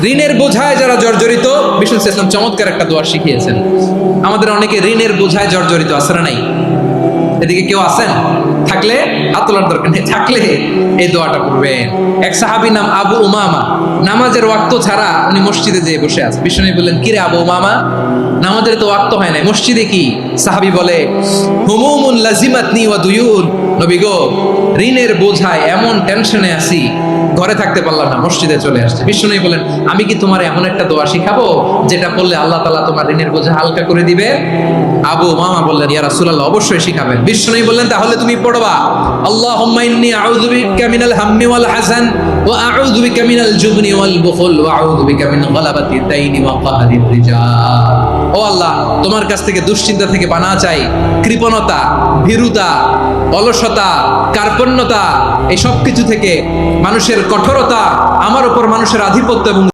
ঋণের বোঝায় যারা জর্জরিত, বিষ্ণু ইসলাম চমৎকার একটা দোয়া শিখিয়েছেন। আমাদের অনেকে ঋণের বোঝায় জর্জরিত, আছে না নাই? এদিকে কেউ আছেন? থাকলে হাত তোলার দরকার নেই, থাকলে এই দোয়াটা পড়বেন। এক সাহাবী নাম আবু উমামা, নামাজের ওয়াক্ত ছাড়া উনি মসজিদে যেয়ে বসে আছে। বিষ্ণু বললেন, কিরে আবু উমামা, নামাজের তো ওয়াক্ত হয় না, মসজিদে কি? সাহাবী বলে, হুমুমুন লাজিমাতনি ওয়া দুয়ুন। নবী গো, ঋণের বোঝায় এমন টেনশনে আছি, ঘরে থাকতে পারলাম না, মসজিদে চলে আসছে। বিষ্ণু বলেন, আমি কি তোমার এমন একটা দোয়া শিখাবো যেটা বললে আল্লাহ তাআলা তোমার ঋণের বোঝা হালকা করে দিবে? আবু উমামা বললেন, ইয়া রাসূলুল্লাহ, অবশ্যই শিখাবেন। বিষ্ণু বললেন, তাহলে তুমি পড়বা, আল্লাহুম্মা ইন্নী আউযু বিকা মিনাল হাম্মি ওয়াল হাযান ওয়া আউযু বিকা মিনাল জুবনি ওয়াল বুখল ওয়া আউযু বিকা মিন গালাবাতিদ দাইনি ওয়া কাহরির রিজাল। ও আল্লাহ, তোমার কাছ থেকে দুশ্চিন্তা থেকে পানাহ চাই, কৃপণতা, ভীরুতা, অলসতা, কার্পণ্যতা, এই সব কিছু থেকে, মানুষের কঠোরতা, আমার উপর মানুষের আধিপত্য এবং